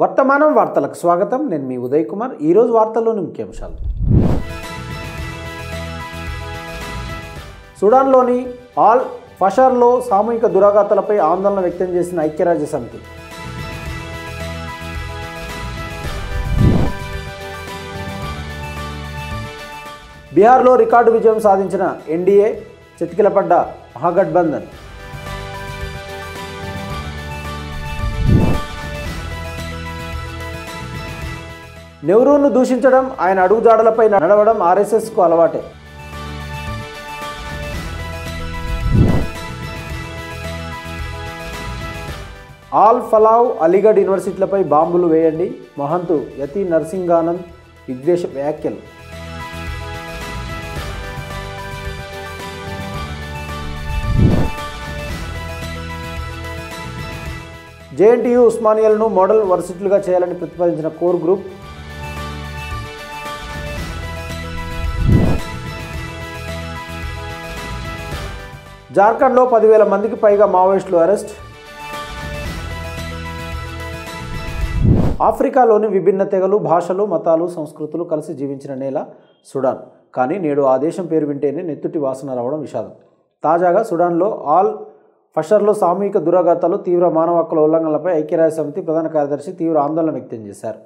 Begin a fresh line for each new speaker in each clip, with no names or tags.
వర్తమానం వార్తలకు స్వాగతం. నేను మీ ఉదయ్ కుమార్. ఈరోజు వార్తల్లోని ముఖ్యాంశాలు. సుడాన్లోని ఆల్ ఫషర్లో సామూహిక దురాఘాతాలపై ఆందోళన వ్యక్తం చేసిన ఐక్యరాజ్య సమితి. బీహార్లో రికార్డు విజయం సాధించిన ఎన్డీఏ, చతికిలపడ్డ మహాగఠబంధన్. నెహ్రూను దూషించడం, ఆయన అడుగుజాడలపై నడవడం ఆర్ఎస్ఎస్కు అలవాటే. ఆల్ ఫలావ్, అలీగఢ్ యూనివర్సిటీలపై బాంబులు వేయండి, మహంతు యతి నర్సింగానంద్ విద్వేష వ్యాఖ్యలు. జేఎన్టీయూ, ఉస్మానియాలను మోడల్ వర్సిటీలుగా చేయాలని ప్రతిపాదించిన కోర్ గ్రూప్. జార్ఖండ్లో 10,000 మందికి పైగా మావోయిస్టులు అరెస్ట్. ఆఫ్రికాలోని విభిన్న తెగలు, భాషలు, మతాలు, సంస్కృతులు కలిసి జీవించిన నేల సుడాన్. కానీ నేడు ఆ దేశం పేరు వింటేనే నెత్తుటి వాసన రావడం విషాదం. తాజాగా సుడాన్లో ఆల్ ఫషర్లో సామూహిక దురాఘాతాలు, తీవ్ర మానవ హక్కుల ఉల్లంఘనలపై ఐక్యరాజ్య సమితి ప్రధాన కార్యదర్శి తీవ్ర ఆందోళన వ్యక్తం చేశారు.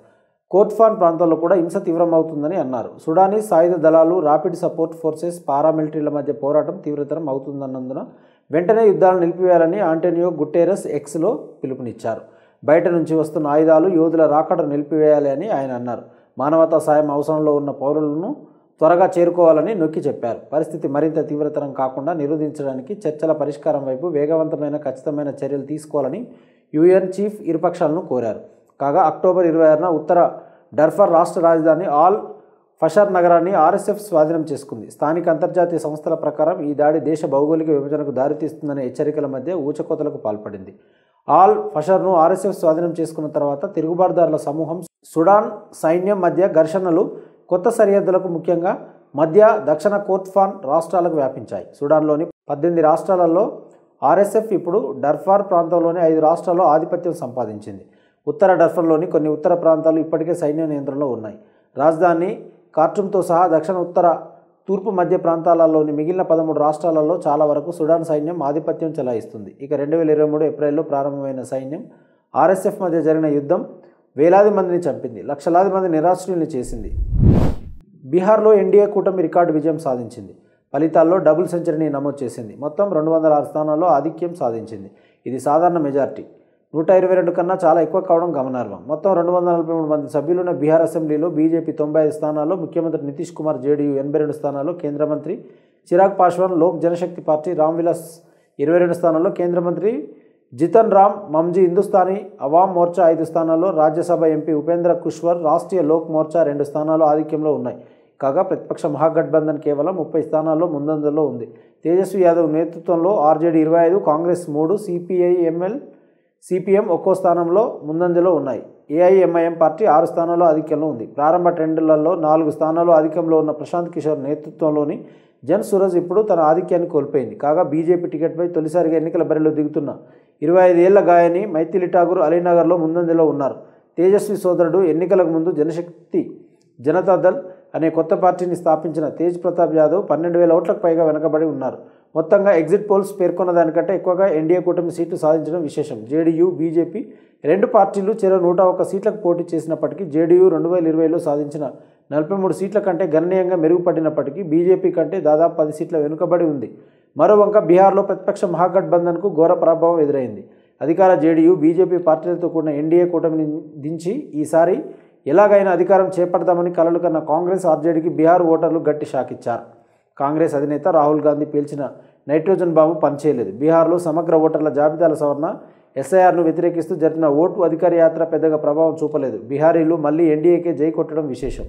కోర్ట్ఫాన్ ప్రాంతంలో కూడా హింస తీవ్రమవుతుందని అన్నారు. సుడానీ సాయుధ దళాలు, ర్యాపిడ్ సపోర్ట్ ఫోర్సెస్, పారామిలిటరీల మధ్య పోరాటం తీవ్రతరం అవుతుందన్నందున వెంటనే యుద్ధాలను నిలిపివేయాలని ఆంటోనియో గుటెరస్ ఎక్స్లో పిలుపునిచ్చారు. బయట నుంచి వస్తున్న ఆయుధాలు, యోధుల రాకడను నిలిపివేయాలి అని ఆయన అన్నారు. మానవతా సాయం అవసరంలో ఉన్న పౌరులను త్వరగా చేరుకోవాలని నొక్కి చెప్పారు. పరిస్థితి మరింత తీవ్రతరం కాకుండా నిరోధించడానికి చర్చల పరిష్కారం వైపు వేగవంతమైన, ఖచ్చితమైన చర్యలు తీసుకోవాలని యుఎన్ చీఫ్ ఇరుపక్షాలను కోరారు. కాగా అక్టోబర్ 26న ఉత్తర డర్ఫర్ రాష్ట్ర రాజధాని ఆల్ ఫషర్ నగరాన్ని ఆర్ఎస్ఎఫ్ స్వాధీనం చేసుకుంది. స్థానిక అంతర్జాతీయ సంస్థల ప్రకారం ఈ దాడి దేశ భౌగోళిక విభజనకు దారితీస్తుందనే హెచ్చరికల మధ్య ఊచకోతలకు పాల్పడింది. ఆల్ ఫషర్ను ఆర్ఎస్ఎఫ్ స్వాధీనం చేసుకున్న తర్వాత తిరుగుబాటుదారుల సమూహం, సుడాన్ సైన్యం మధ్య ఘర్షణలు కొత్త సరిహద్దులకు, ముఖ్యంగా మధ్య, దక్షిణ కోర్ట్ఫాన్ రాష్ట్రాలకు వ్యాపించాయి. సుడాన్లోని 18 రాష్ట్రాలలో ఆర్ఎస్ఎఫ్ ఇప్పుడు డర్ఫార్ ప్రాంతంలోని 5 రాష్ట్రాల్లో ఆధిపత్యం సంపాదించింది. ఉత్తర డర్ఫర్లోని కొన్ని ఉత్తర ప్రాంతాలు ఇప్పటికే సైన్య నియంత్రణలో ఉన్నాయి. రాజధాని ఖార్టూమ్తో సహా దక్షిణ, ఉత్తర, తూర్పు, మధ్య ప్రాంతాలలోని మిగిలిన 13 రాష్ట్రాలలో చాలా వరకు సుడాన్ సైన్యం ఆధిపత్యం చెలాయిస్తుంది. ఇక 2023 ఏప్రిల్లో ప్రారంభమైన సైన్యం ఆర్ఎస్ఎఫ్ మధ్య జరిగిన యుద్ధం వేలాది మందిని చంపింది, లక్షలాది మంది నిరాశ్రయుల్ని చేసింది. బీహార్లో ఎన్డీఏ కూటమి రికార్డు విజయం సాధించింది. ఫలితాల్లో డబుల్ సెంచరీని నమోదు చేసింది. మొత్తం 206 స్థానాల్లో ఆధిక్యం సాధించింది. ఇది సాధారణ మెజార్టీ. 122 కన్నా చాలా ఎక్కువ కావడం గమనార్హం. మొత్తం 243 మంది సభ్యులున్న బీహార్ అసెంబ్లీలో బీజేపీ 95 స్థానాల్లో, ముఖ్యమంత్రి నితీష్ కుమార్ జేడీయూ 82 స్థానాల్లో, కేంద్ర మంత్రి చిరాగ్ పాస్వాన్ లోక్ జనశక్తి పార్టీ రామ్విలాస్ 22 స్థానాల్లో, కేంద్ర మంత్రి జితన్ రామ్ మంఝీ హిందుస్థానీ అవామ్ మోర్చా 5 స్థానాల్లో, రాజ్యసభ ఎంపీ ఉపేంద్ర కుష్వర్ రాష్ట్రీయ లోక్ మోర్చా 2 స్థానాల్లో ఆధిక్యంలో ఉన్నాయి. కాగా ప్రతిపక్ష మహాగఠబంధన్ కేవలం 30 స్థానాల్లో ముందంజలో ఉంది. తేజస్వి యాదవ్ నేతృత్వంలో ఆర్జేడీ 25, కాంగ్రెస్ 3, సిపిఎం ఒక్కో స్థానంలో ముందంజలో ఉన్నాయి. ఏఐఎంఐఎం పార్టీ 6 స్థానాల్లో ఆధిక్యంలో ఉంది. ప్రారంభ ట్రెండ్లలో 4 స్థానాల్లో ఆధిక్యంలో ఉన్న ప్రశాంత్ కిషోర్ నేతృత్వంలోని జన్ సూరజ్ ఇప్పుడు తన ఆధిక్యాన్ని కోల్పోయింది. కాగా బీజేపీ టికెట్పై తొలిసారిగా ఎన్నికల బరిలో దిగుతున్న 25 ఏళ్ల గాయని మైథిలి ఠాగూర్ అలీనగర్లో ముందంజలో ఉన్నారు. తేజస్వి సోదరుడు ఎన్నికలకు ముందు జనశక్తి జనతాదళ్ అనే కొత్త పార్టీని స్థాపించిన తేజ్ ప్రతాప్ యాదవ్ 12,000 ఓట్లకు పైగా వెనకబడి ఉన్నారు. మొత్తంగా ఎగ్జిట్ పోల్స్ పేర్కొన్న దానికంటే ఎక్కువగా ఎన్డీఏ కూటమి సీట్లు సాధించడం విశేషం. జేడీయూ, బీజేపీ 2 పార్టీలు చెరో 101 సీట్లకు పోటీ చేసినప్పటికీ జేడీయూ 2020లో సాధించిన 43 సీట్ల కంటే గణనీయంగా మెరుగుపడినప్పటికీ బీజేపీ కంటే దాదాపు 10 సీట్ల వెనుకబడి ఉంది. మరోవంక బీహార్లో ప్రతిపక్ష మహాగఠబంధన్కు ఘోర ప్రభావం ఎదురైంది. అధికార జేడీయూ, బీజేపీ పార్టీలతో కూడిన ఎన్డీఏ కూటమిని దించి ఈసారి ఎలాగైనా అధికారం చేపడతామని కలలు కన్న కాంగ్రెస్, ఆర్జేడీకి బీహార్ ఓటర్లు గట్టి షాక్ ఇచ్చారు. కాంగ్రెస్ అధినేత రాహుల్ గాంధీ పేల్చిన నైట్రోజన్ బాంబు పనిచేయలేదు. బీహార్లో సమగ్ర ఓటర్ల జాబితాల సవరణ ఎస్ఐఆర్ను వ్యతిరేకిస్తూ జరిగిన ఓటు అధికార యాత్ర పెద్దగా ప్రభావం చూపలేదు. బీహారీలు మళ్లీ ఎన్డీఏకే జై కొట్టడం విశేషం.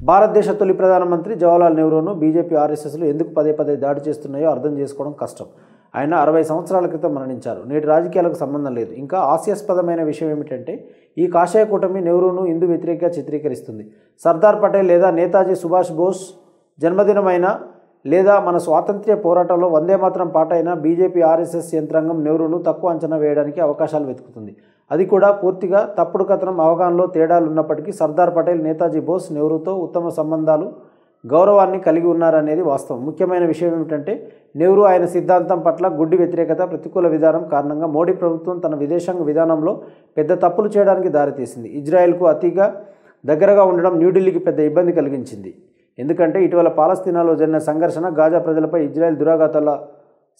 భారతదేశ తొలి ప్రధానమంత్రి జవహర్లాల్ నెహ్రూను బీజేపీ, ఆర్ఎస్ఎస్లు ఎందుకు పదే దాడి చేస్తున్నాయో అర్థం చేసుకోవడం కష్టం. ఆయన 60 సంవత్సరాల క్రితం మరణించారు. నేటి రాజకీయాలకు సంబంధం లేదు. ఇంకా హాస్యాస్పదమైన విషయం ఏమిటంటే ఈ కాషాయ కూటమి నెహ్రూను హిందూ వ్యతిరేకంగా చిత్రీకరిస్తుంది. సర్దార్ పటేల్ లేదా నేతాజీ సుభాష్ బోస్ జన్మదినమైన లేదా మన స్వాతంత్ర్య పోరాటంలో వందే మాత్రం పాట అయిన బీజేపీ, ఆర్ఎస్ఎస్ యంత్రాంగం నెహ్రూను తక్కువ అంచనా వేయడానికి అవకాశాలు వెతుకుతుంది. అది కూడా పూర్తిగా తప్పుడు కథనం, అవగాహనలో తేడాలు ఉన్నప్పటికీ సర్దార్ పటేల్ నేతాజీ బోస్ నెహ్రూతో ఉత్తమ సంబంధాలు, గౌరవాన్ని కలిగి ఉన్నారనేది వాస్తవం. ముఖ్యమైన విషయం ఏమిటంటే నెహ్రూ ఆయన సిద్ధాంతం పట్ల గుడ్డి వ్యతిరేకత, ప్రతికూల విధానం కారణంగా మోడీ ప్రభుత్వం తన విదేశాంగ విధానంలో పెద్ద తప్పులు చేయడానికి దారితీసింది. ఇజ్రాయెల్కు అతిగా దగ్గరగా ఉండడం న్యూఢిల్లీకి పెద్ద ఇబ్బంది కలిగించింది. ఎందుకంటే ఇటీవల పాలస్తీనాలో జరిగిన సంఘర్షణ, గాజా ప్రజలపై ఇజ్రాయెల్ దురాఘాతాల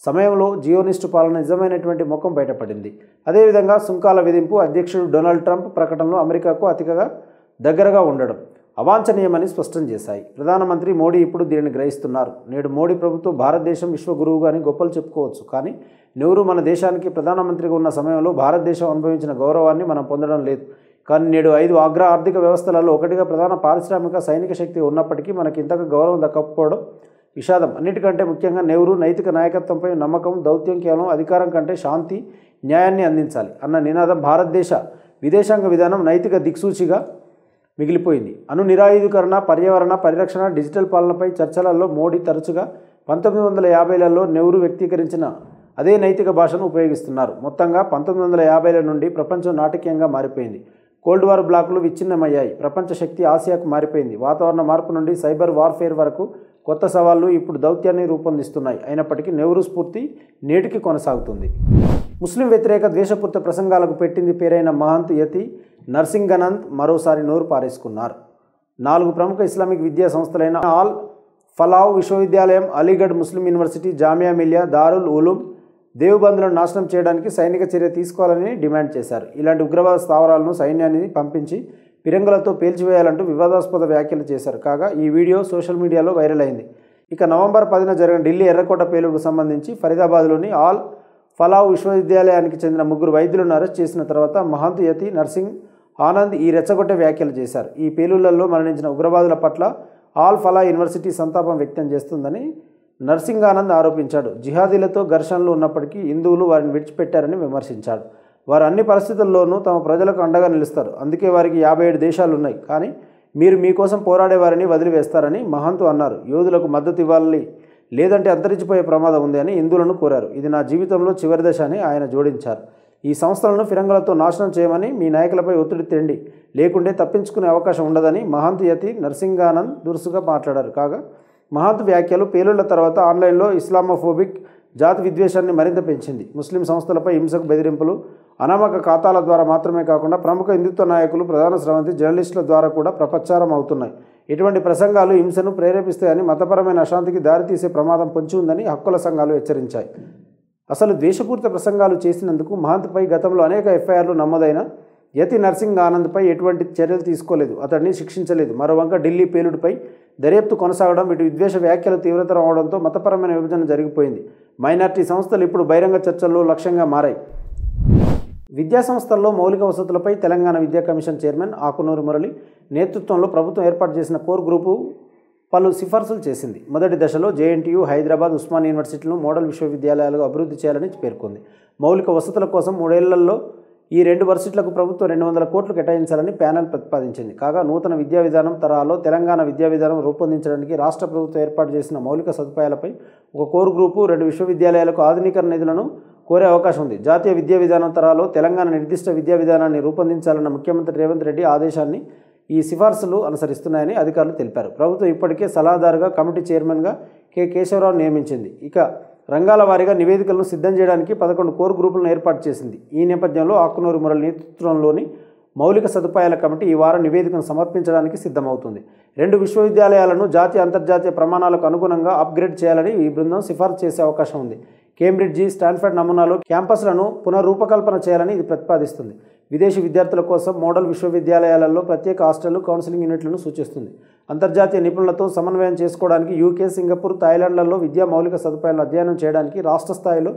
సమయంలో జియోనిస్టు పాలన నిజమైనటువంటి ముఖం బయటపడింది. అదేవిధంగా సుంకాల విధింపు, అధ్యక్షుడు డొనాల్డ్ ట్రంప్ ప్రకటనలు అమెరికాకు అతిగా దగ్గరగా ఉండడం అవాంఛనీయమని స్పష్టం చేశాయి. ప్రధానమంత్రి మోడీ ఇప్పుడు దీనిని గ్రహిస్తున్నారు. నేడు మోడీ ప్రభుత్వం భారతదేశం విశ్వగురువుగా అని గొప్పలు చెప్పుకోవచ్చు. కానీ నెహ్రూ మన దేశానికి ప్రధానమంత్రిగా ఉన్న సమయంలో భారతదేశం అనుభవించిన గౌరవాన్ని మనం పొందడం లేదు. కానీ నేడు 5 అగ్ర ఆర్థిక వ్యవస్థలలో ఒకటిగా ప్రధాన పారిశ్రామిక, సైనిక శక్తి ఉన్నప్పటికీ మనకి ఇంతగా గౌరవం దక్కకపోవడం విషాదం. అన్నిటికంటే ముఖ్యంగా నెహ్రూ నైతిక నాయకత్వంపై నమ్మకం, దౌత్యం కేవలం అధికారం కంటే శాంతి, న్యాయాన్ని అందించాలి అన్న నినాదం భారతదేశ విదేశాంగ విధానం నైతిక దిక్సూచిగా మిగిలిపోయింది. అణు నిరాయుధీకరణ, పర్యావరణ పరిరక్షణ, డిజిటల్ పాలనపై చర్చలలో మోడీ తరచుగా 1950లలో నెహ్రూ వ్యక్తీకరించిన అదే నైతిక భాషను ఉపయోగిస్తున్నారు. మొత్తంగా 1950ల నుండి ప్రపంచం నాటకీయంగా మారిపోయింది. కోల్డ్ వార్ బ్లాకులు విచ్ఛిన్నమయ్యాయి. ప్రపంచ శక్తి ఆసియాకు మారిపోయింది. వాతావరణ మార్పు నుండి సైబర్ వార్ఫేర్ వరకు కొత్త సవాళ్లు ఇప్పుడు దౌత్యాన్ని రూపొందిస్తున్నాయి. అయినప్పటికీ నెహ్రూ స్ఫూర్తి నేటికి కొనసాగుతుంది. ముస్లిం వ్యతిరేక ద్వేషపూరిత ప్రసంగాలకు పెట్టింది పేరైన మహంత్ యతి నర్సింగానంద్ మరోసారి నోరు పారేసుకున్నారు. 4 ప్రముఖ ఇస్లామిక్ విద్యా సంస్థలైన ఆల్ ఫలాహ్ విశ్వవిద్యాలయం, అలీగఢ్ ముస్లిం యూనివర్సిటీ, జామియా మిలియా, దారుల్ ఉలూమ్ దేవబంధులను నాశనం చేయడానికి సైనిక చర్య తీసుకోవాలని డిమాండ్ చేశారు. ఇలాంటి ఉగ్రవాద స్థావరాలను సైన్యాన్ని పంపించి పిరంగులతో పేల్చివేయాలంటూ వివాదాస్పద వ్యాఖ్యలు చేశారు. కాగా ఈ వీడియో సోషల్ మీడియాలో వైరల్ అయింది. ఇక నవంబర్ 10న జరిగిన ఢిల్లీ ఎర్రకోట పేలుడుకు సంబంధించి ఫరీదాబాద్లోని ఆల్ ఫలాహ్ విశ్వవిద్యాలయానికి చెందిన 3 వైద్యులను అరెస్ట్ చేసిన తర్వాత మహంత్ యతి నర్సింగ్ ఆనంద్ ఈ రెచ్చగొట్టే వ్యాఖ్యలు చేశారు. ఈ పేలుళ్లలో మరణించిన ఉగ్రవాదుల పట్ల ఆల్ ఫలాహ్ యూనివర్సిటీ సంతాపం వ్యక్తం చేస్తుందని నర్సింగానంద్ ఆరోపించాడు. జిహాదీలతో ఘర్షణలు ఉన్నప్పటికీ హిందువులు వారిని విడిచిపెట్టారని విమర్శించాడు. వారు అన్ని పరిస్థితుల్లోనూ తమ ప్రజలకు అండగా నిలుస్తారు. అందుకే వారికి 57 దేశాలు ఉన్నాయి. కానీ మీరు మీకోసం పోరాడే వారిని వదిలివేస్తారని మహంత్ అన్నారు. యోధులకు మద్దతు ఇవ్వాలి, లేదంటే అంతరించిపోయే ప్రమాదం ఉంది అని హిందువులను కోరారు. ఇది నా జీవితంలో చివరి దశ అని ఆయన జోడించారు. ఈ సంస్థలను ఫిరంగులతో నాశనం చేయమని మీ నాయకులపై ఒత్తిడి తెండి, లేకుంటే తప్పించుకునే అవకాశం ఉండదని మహంత్ యతి నర్సింగానంద్ దురుసుగా మాట్లాడారు. కాగా మహంత్ వ్యాఖ్యలు పేలుళ్ల తర్వాత ఆన్లైన్లో ఇస్లామోఫోబిక్ జాతి విద్వేషాన్ని మరింత పెంచింది. ముస్లిం సంస్థలపై హింసకు బెదిరింపులు, అనామక ఖాతాల ద్వారా మాత్రమే కాకుండా ప్రముఖ హిందుత్వ నాయకులు, ప్రధాన స్రవంతి, జర్నలిస్టుల ద్వారా కూడా ప్రపంచారం అవుతున్నాయి. ఇటువంటి ప్రసంగాలు హింసను ప్రేరేపిస్తాయని, మతపరమైన అశాంతికి దారితీసే ప్రమాదం పొంచి ఉందని హక్కుల సంఘాలు హెచ్చరించాయి. అసలు ద్వేషపూరిత ప్రసంగాలు చేసినందుకు మహంత్పై గతంలో అనేక ఎఫ్ఐఆర్లు నమోదైన యతి నర్సింగ్ ఆనంద్పై ఎటువంటి చర్యలు తీసుకోలేదు, అతడిని శిక్షించలేదు. మరోవంక ఢిల్లీ పేలుడుపై దర్యాప్తు కొనసాగడం, ఇటు విద్వేష వ్యాఖ్యలు తీవ్రతరం అవడంతో మతపరమైన విభజన జరిగిపోయింది. మైనార్టీ సంస్థలు ఇప్పుడు బహిరంగ చర్చల్లో లక్ష్యంగా మారాయి. విద్యా సంస్థల్లో మౌలిక వసతులపై తెలంగాణ విద్యా కమిషన్ చైర్మన్ ఆకునూరి మురళి నేతృత్వంలో ప్రభుత్వం ఏర్పాటు చేసిన కోర్ గ్రూపు పలు సిఫార్సులు చేసింది. మొదటి దశలో జేఎన్టీయూ, హైదరాబాద్, ఉస్మానియా యూనివర్సిటీలను మోడల్ విశ్వవిద్యాలయాలుగా అభివృద్ధి చేయాలని పేర్కొంది. మౌలిక వసతుల కోసం 3 ఏళ్లలో ఈ 2 వర్సిటీలకు ప్రభుత్వం 200 కోట్లు కేటాయించాలని ప్యానెల్ ప్రతిపాదించింది. కాగా నూతన విద్యా విధానం తరహాలో తెలంగాణ విద్యా విధానం రూపొందించడానికి రాష్ట్ర ప్రభుత్వం ఏర్పాటు చేసిన మౌలిక సదుపాయాలపై ఒక కోర్ గ్రూపు 2 విశ్వవిద్యాలయాలకు ఆధునీకరణ నిధులను కోరే అవకాశం ఉంది. జాతీయ విద్యా విధానం తరహాలో తెలంగాణ నిర్దిష్ట విద్యా విధానాన్ని రూపొందించాలన్న ముఖ్యమంత్రి రేవంత్ రెడ్డి ఆదేశాన్ని ఈ సిఫార్సులు అనుసరిస్తున్నాయని అధికారులు తెలిపారు. ప్రభుత్వం ఇప్పటికే సలహాదారుగా, కమిటీ చైర్మన్గా కె కేశవరావు నియమించింది. ఇక రంగాల వారీగా నివేదికలను సిద్ధం చేయడానికి 11 కోర్ గ్రూపులను ఏర్పాటు చేసింది. ఈ నేపథ్యంలో ఆకునూరి మురళి నేతృత్వంలోని మౌలిక సదుపాయాల కమిటీ ఈ వారం నివేదికను సమర్పించడానికి సిద్ధమవుతుంది. 2 విశ్వవిద్యాలయాలను జాతీయ, అంతర్జాతీయ ప్రమాణాలకు అనుగుణంగా అప్గ్రేడ్ చేయాలని ఈ బృందం సిఫార్సు చేసే అవకాశం ఉంది. కేంబ్రిడ్జి, స్టాన్ఫర్డ్ నమూనాలో క్యాంపస్లను పునరూపకల్పన చేయాలని ఇది ప్రతిపాదిస్తుంది. విదేశీ విద్యార్థుల కోసం మోడల్ విశ్వవిద్యాలయాలలో ప్రత్యేక హాస్టళ్లు, కౌన్సిలింగ్ యూనిట్లను సూచిస్తుంది. అంతర్జాతీయ నిపుణులతో సమన్వయం చేసుకోవడానికి యూకే, సింగపూర్, థాయిలాండ్లలో విద్యా మౌలిక సదుపాయాలను అధ్యయనం చేయడానికి రాష్ట్ర స్థాయిలో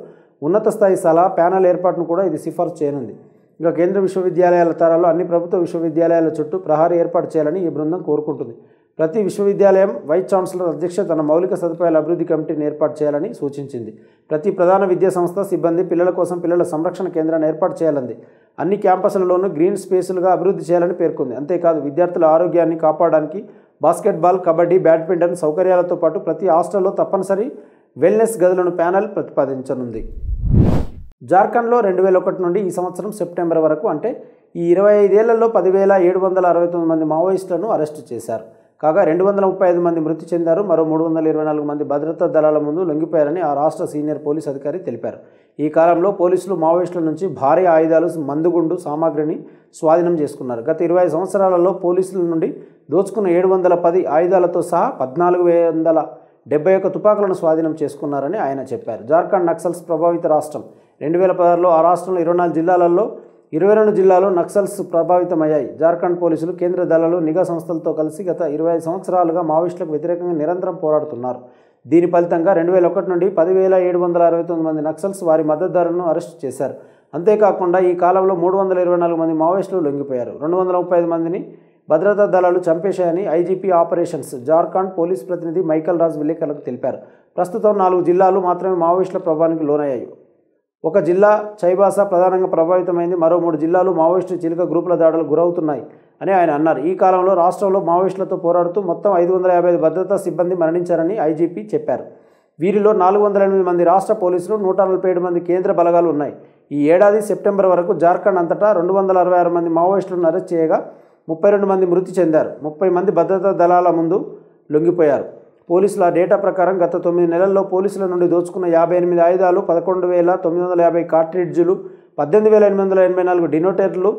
ఉన్నత స్థాయి సలహా ప్యానెల్ ఏర్పాటును కూడా ఇది సిఫార్సు చేయనుంది. ఇక కేంద్ర విశ్వవిద్యాలయాల తరాల్లో అన్ని ప్రభుత్వ విశ్వవిద్యాలయాల చుట్టూ ప్రహారీ ఏర్పాటు చేయాలని ఈ బృందం కోరుకుంటుంది. ప్రతి విశ్వవిద్యాలయం వైస్ ఛాన్సలర్ అధ్యక్షతన మౌలిక సదుపాయాల అభివృద్ధి కమిటీని ఏర్పాటు చేయాలని సూచించింది. ప్రతి ప్రధాన విద్యా సంస్థ సిబ్బంది పిల్లల కోసం పిల్లల సంరక్షణ కేంద్రాన్ని ఏర్పాటు చేయాలంది. అన్ని క్యాంపస్లలోనూ గ్రీన్ స్పేసులుగా అభివృద్ధి చేయాలని పేర్కొంది. అంతేకాదు విద్యార్థుల ఆరోగ్యాన్ని కాపాడడానికి బాస్కెట్బాల్, కబడ్డీ, బ్యాడ్మింటన్ సౌకర్యాలతో పాటు ప్రతి హాస్టల్లో తప్పనిసరి వెల్నెస్ గదులను ప్యానెల్ ప్రతిపాదించనుంది. జార్ఖండ్లో 2001 నుండి ఈ సంవత్సరం సెప్టెంబర్ వరకు అంటే ఈ 25 ఏళ్లలో 10,769 మంది మావోయిస్టులను అరెస్టు చేశారు. కాగా 235 మంది మృతి చెందారు. మరో 324 మంది భద్రతా దళాల ముందు లొంగిపోయారని ఆ రాష్ట్ర సీనియర్ పోలీస్ అధికారి తెలిపారు. ఈ కాలంలో పోలీసులు మావోయిస్టుల నుంచి భారీ ఆయుధాలు, మందుగుండు సామాగ్రిని స్వాధీనం చేసుకున్నారు. గత 20 సంవత్సరాలలో పోలీసుల నుండి దోచుకున్న 710 ఆయుధాలతో సహా 1471 తుపాకులను స్వాధీనం చేసుకున్నారని ఆయన చెప్పారు. జార్ఖండ్ నక్సల్స్ ప్రభావిత రాష్ట్రం. 2016లో ఆ రాష్ట్రంలో 24 జిల్లాలలో 22 జిల్లాలు నక్సల్స్ ప్రభావితమయ్యాయి. జార్ఖండ్ పోలీసులు, కేంద్ర దళాలు, నిఘా సంస్థలతో కలిసి గత 25 సంవత్సరాలుగా మావోయిస్టులకు వ్యతిరేకంగా నిరంతరం పోరాడుతున్నారు. దీని ఫలితంగా 2001 నుండి 10,769 మంది నక్సల్స్ వారి మద్దతుదారులను అరెస్టు చేశారు. అంతేకాకుండా ఈ కాలంలో 324 మంది మావోయిస్టులు లొంగిపోయారు. 235 మందిని భద్రతా దళాలు చంపేశాయని ఐజీపీ ఆపరేషన్స్ జార్ఖండ్ పోలీస్ ప్రతినిధి మైకల్ రాజ్ విలేకరులకు తెలిపారు. ప్రస్తుతం 4 జిల్లాలు మాత్రమే మావోయిస్టుల ప్రభావానికి లోనయ్యాయి. ఒక జిల్లా చైబాసా ప్రధానంగా ప్రభావితమైంది. మరో 3 జిల్లాలు మావోయిస్టు చిలుక గ్రూపుల దాడులకు గురవుతున్నాయి అని ఆయన అన్నారు. ఈ కాలంలో రాష్ట్రంలో మావోయిస్టులతో పోరాడుతూ మొత్తం 555 భద్రతా సిబ్బంది మరణించారని ఐజీపీ చెప్పారు. వీరిలో 408 మంది రాష్ట్ర పోలీసులు, 147 మంది కేంద్ర బలగాలు ఉన్నాయి. ఈ ఏడాది సెప్టెంబర్ వరకు జార్ఖండ్ అంతటా 266 మంది మావోయిస్టులను అరెస్ట్ చేయగా 32 మంది మృతి చెందారు. 30 మంది భద్రతా దళాల ముందు లొంగిపోయారు. పోలీసుల డేటా ప్రకారం గత 9 నెలల్లో పోలీసుల నుండి దోచుకున్న 58 ఆయుధాలు, 11,950 కార్ట్రిడ్జులు, 18,884 డినోటర్లు,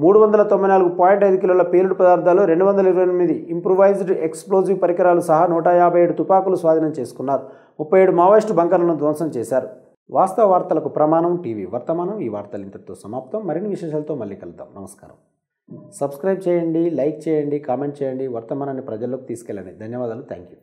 394.5 కిలోల పేలుడు పదార్థాలు, 228 ఇంప్రూవైజ్డ్ ఎక్స్ప్లోజివ్ పరికరాలు సహా 157 తుపాకులు స్వాధీనం చేసుకున్నారు. 37 మావోయిస్టు బంకర్లను ధ్వంసం చేశారు. వాస్తవ వార్తలకు ప్రమాణం టీవీ వర్తమానం. ఈ వార్తలు ఇంతటితో సమాప్తం. మరిన్ని విశేషాలతో మళ్ళీ కలుద్దాం. నమస్కారం. సబ్స్క్రైబ్ చేయండి, లైక్ చేయండి, కామెంట్ చేయండి. వర్తమానాన్ని ప్రజల్లోకి తీసుకెళ్ళండి. ధన్యవాదాలు. Thank you.